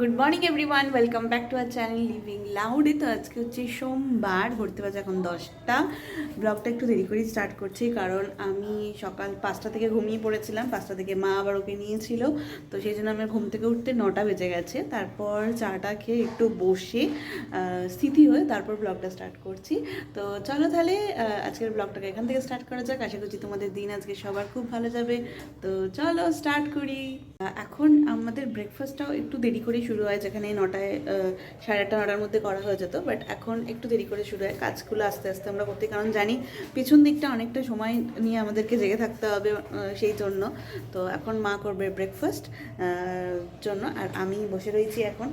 Good morning everyone, welcome back to our channel living লাউডে। তো আজকে হচ্ছে সোমবার, ঘুরতে বাজে এখন 10টা। ব্লগটা একটু দেরি করেই স্টার্ট করছি কারণ আমি সকাল 5টা থেকে ঘুমিয়ে পড়েছিলাম। 5টা থেকে মা আবার ওকে নিয়েছিল, তো সেই জন্য আমার ঘুম থেকে উঠতে 9টা বেজে গেছে। তারপর চাটা খেয়ে একটু বসে স্থিতি হয়ে তারপর ব্লগটা স্টার্ট করছি। তো চলো তাহলে আজকের ব্লগটাকে এখান থেকে স্টার্ট করা যাক। আশা করছি তোমাদের দিন আজকে সবার খুব ভালো যাবে। তো চলো স্টার্ট করি। এখন আমাদের ব্রেকফাস্টটাও একটু দেরি করে শুরু হয়, যেখানে 9টায় 8:30-9টার মধ্যে করা হয়ে যেত, বাট এখন একটু দেরি করে শুরু হয়। কাজগুলো আস্তে আস্তে আমরা করতে, কারণ জানি পিছন দিকটা অনেকটা সময় নিয়ে আমাদেরকে জেগে থাকতে হবে, সেই জন্য। তো এখন মা করবে ব্রেকফাস্ট জন্য, আর আমি বসে রয়েছি এখন।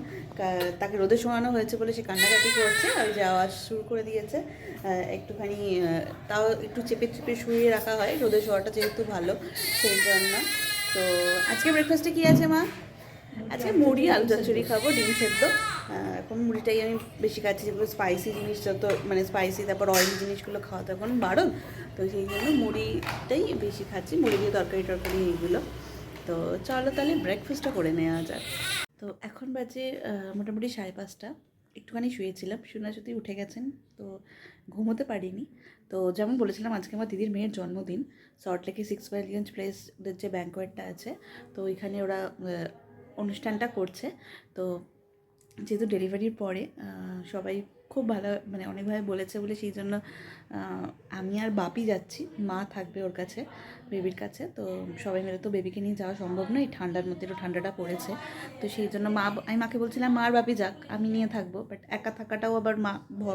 তাকে রোদে শোয়ানো হয়েছে বলে সে কান্নাকাটি করছে, আর যে আওয়াজ শুরু করে দিয়েছে একটুখানি, তাও একটু চেপে চেপে শুয়ে রাখা হয়, রোদে শোয়াটা যেহেতু ভালো সেই জন্য। তো আজকে ব্রেকফাস্টে কী আছে মা? আজকে মুড়ি আলু চচ্চড়ি খাবো, ডিম সেদ্ধ। এখন মুড়িটাই আমি বেশি খাচ্ছি, যেগুলো স্পাইসি জিনিস, যত মানে স্পাইসি তারপর অয়েলি জিনিসগুলো খাওয়া তো এখন বারণ, তো সেই জন্য মুড়িটাই বেশি খাচ্ছি, মুড়ি দিয়ে তরকারি এইগুলো। তো চলো তাহলে ব্রেকফাস্টটা করে নেওয়া যাক। তো এখন বাজে মোটামুটি 5:30। একটুখানি শুয়েছিলাম, সোনাঝুতি উঠে গেছেন, তো ঘুমোতে পারিনি। তো যেমন বলেছিলাম, আজকে আমার দিদির মেয়ের জন্মদিন। সল্টলেকে 6 মাইলগঞ্জ প্লেসের যে ব্যাঙ্কোয়েটটা আছে, তো ওইখানে ওরা অনুষ্ঠানটা করছে। তো যেহেতু ডেলিভারির পরে সবাই খুব ভালো, মানে অনেকভাবে বলেছে বলে সেই জন্য আমি আর বাপি যাচ্ছি, মা থাকবে ওর কাছে, বেবির কাছে। তো সবাই মিলে তো বেবিকে নিয়ে যাওয়া সম্ভব নয়, ঠান্ডার মধ্যে একটু ঠান্ডাটা পড়েছে, তো সেই জন্য আমি মাকে বলছিলাম মা আর বাপি যাক, আমি নিয়ে থাকবো। বাট একা থাকাটাও আবার মা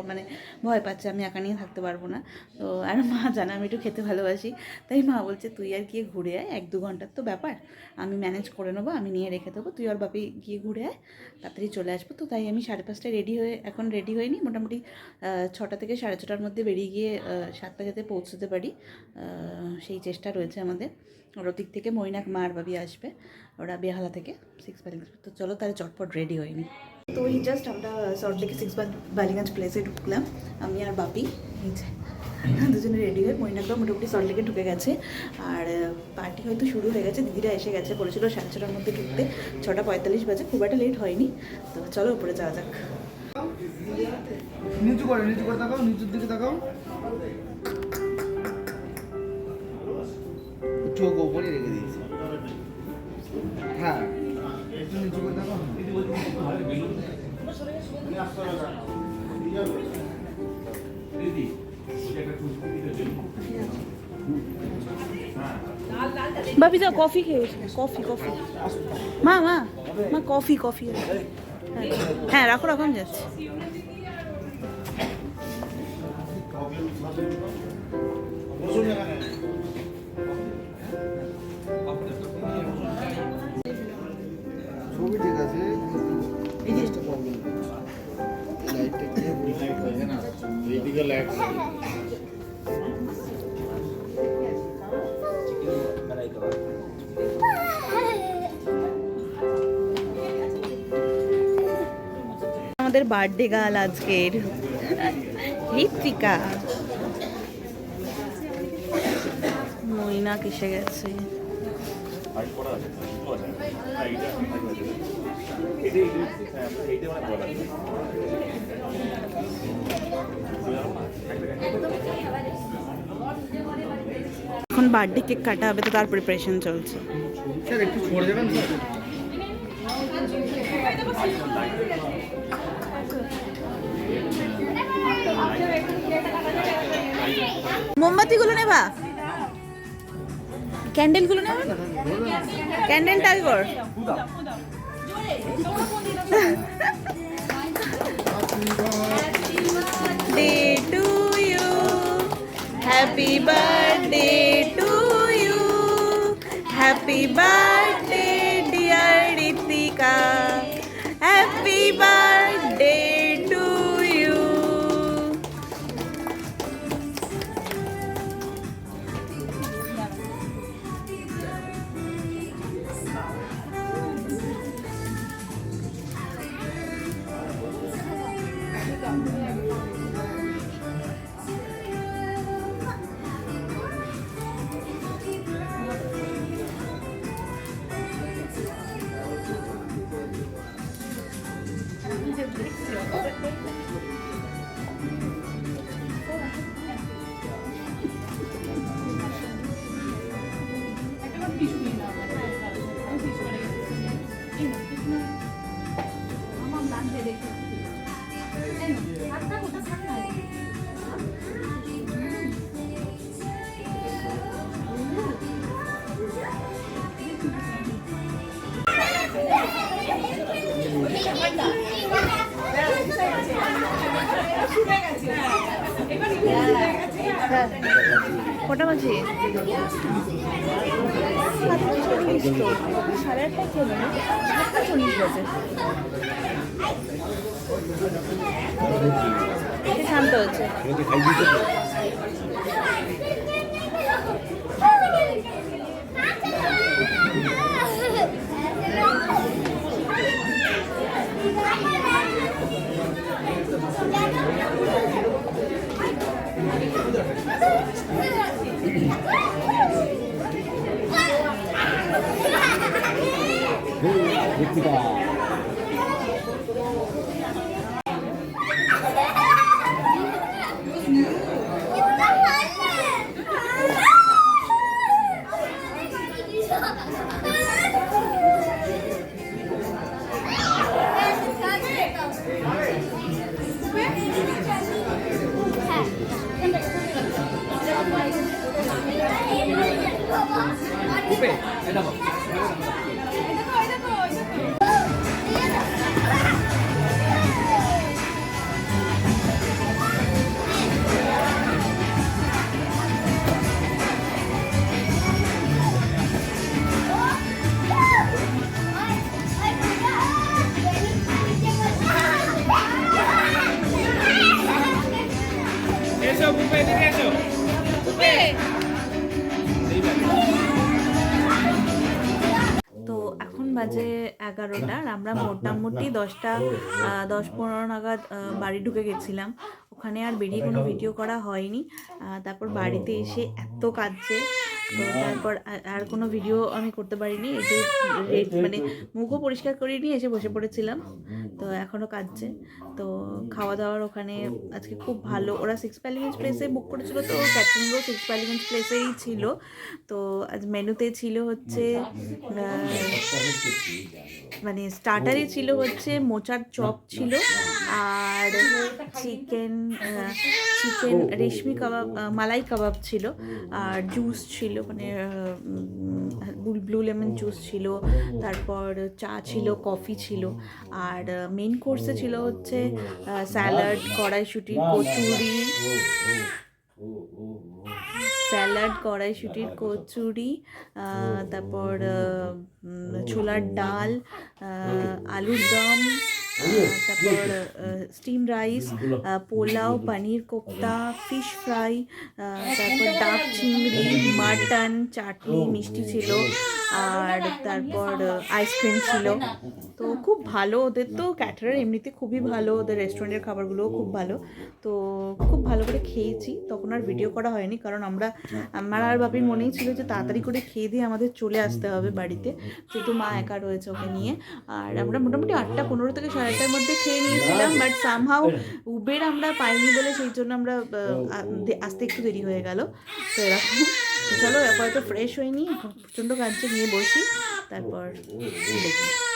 মানে ভয় পাচ্ছে, আমি একা নিয়ে থাকতে পারবো না। তো আর মা জানে আমি একটু খেতে ভালোবাসি, তাই মা বলছে তুই আর গিয়ে ঘুরে আয়, 1-2 ঘন্টার তো ব্যাপার, আমি ম্যানেজ করে নেবো, আমি নিয়ে রেখে দেবো, তুই আর বাপি গিয়ে ঘুরে আয়, তাড়াতাড়ি চলে আসবো। তো তাই আমি 5:30টায় এখন রেডি হয়ে নিই, মোটামুটি 6টা থেকে 6:30টার মধ্যে বেরিয়ে গিয়ে 7টা যাতে পৌঁছতে পারি, সেই চেষ্টা রয়েছে আমাদের। ওর দিক থেকে মৈনাক মা আর বাবি আসবে, ওরা বেহালা থেকে 6 বালিগঞ্জ। তো চলো তাহলে চটপট রেডি হয়ে নিই। তো এই জাস্ট আমরা সল্টলেকে 6 বালিগঞ্জ প্লেসে ঢুকলাম, আমি আর বাপি, এই যে দুজনে রেডি হয়ে। মৈনাকরাও মোটামুটি সল্টলেকে ঢুকে গেছে, আর পার্টি হয়তো শুরু হয়ে গেছে, দিদিরা এসে গেছে, বলেছিল 6:30টার মধ্যে ঢুকতে, 6:45 বাজে, খুব একটা লেট হয়নি। তো চলো উপরে যাওয়া যাক। নিচু করে তাকাও, নিচুর দিকে তাকাও, চোখ ওপরে রেখে দিয়েছি। হ্যাঁ, একটু নিচু করে তাকাও। বাপি যাও, কফি খেয়ে কফি মা কফি হ্যাঁ রাখো আমি যাচ্ছি। ছবি ঠিক আছে, এই জিনিসটা প্রবলেম, লাইটটা কি লাইট হবে না, এইদিকে লাইট আমাদের বার্থডে গার্ল আজকের, ঋত্বিকা। মৈনাক এসে গেছে। এখন বার্থডে কেক কাটা হবে, তো তার প্রিপারেশন চলছে। স্যার একটু সরে যাবেন স্যার। মোমবাতিগুলো নেবা, ক্যান্ডেলগুলো নেবা, ক্যান্ডেলটা আগে কর। Day to you, happy birthday to you, happy birthday dear Ritika, happy birthday to you. কটা বাজে? 7:40 তো, 8:30 চলো না, 7:40 বাজে। শান্ত হচ্ছে। তো এখন বাজে 11টা, আর আমরা মোটামুটি 10-15 নাগাদ বাড়ি ঢুকে গেছিলাম। ওখানে আর বেরিয়ে কোনো ভিডিও করা হয়নি। তারপর বাড়িতে এসে এত কাঁদছে, তো তারপর আর কোনো ভিডিও আমি করতে পারিনি। এসে মানে মুখও পরিষ্কার করিনি, এসে বসে পড়েছিলাম। তো এখনও কাঁদছে। তো খাওয়া দাওয়ার ওখানে আজকে খুব ভালো, ওরা 6 প্যালিগঞ্জ প্লেসে বুক করেছিল, তো ক্যাটারিংও 6 প্যালিগঞ্জ প্লেসেই ছিল। তো আজ মেনুতে ছিল হচ্ছে মানে স্টার্টারে ছিল হচ্ছে মোচার চপ ছিল, আর চিকেন রেশমি কাবাব, মালাই কাবাব ছিল, আর জুস ছিল, মানে ব্লু লেমন জুস ছিল, তারপর চা ছিল, কফি ছিল, আর মেন কোর্সে ছিল হচ্ছে স্যালাড, কড়াইশুঁটির কচুরি, তারপর ছোলার ডাল, আলুর দম, তারপর স্টিম রাইস, পোলাও, পনির কোপ্তা, ফিশ ফ্রাই, তারপর ডাব চিংড়ি, মাটন, চাটনি, মিষ্টি ছিল, আর তারপর আইসক্রিম ছিল। তো খুব ভালো, ওদের তো ক্যাটারার এমনিতে খুবই ভালো, ওদের রেস্টুরেন্টের খাবারগুলোও খুব ভালো। তো খুব ভালো করে খেয়েছি। তখন আর ভিডিও করা হয়নি, কারণ আমার আর বাপির মনেই ছিল যে তাড়াতাড়ি করে খেয়ে দিয়ে আমাদের চলে আসতে হবে বাড়িতে, যেহেতু মা একা রয়েছে ওকে নিয়ে। আর আমরা মোটামুটি 8:15 থেকে 8:30-র মধ্যে খেয়ে নিয়েছিলাম, বাট সামহাউ উবের আমরা পাইনি বলে সেই জন্য আমরা আসতে একটু দেরি হয়ে গেল। তো এরকম। চলো, এরপরে তো ফ্রেশ হয়নি, প্রচণ্ড কাজে নিয়ে বসি, তারপর দেখি।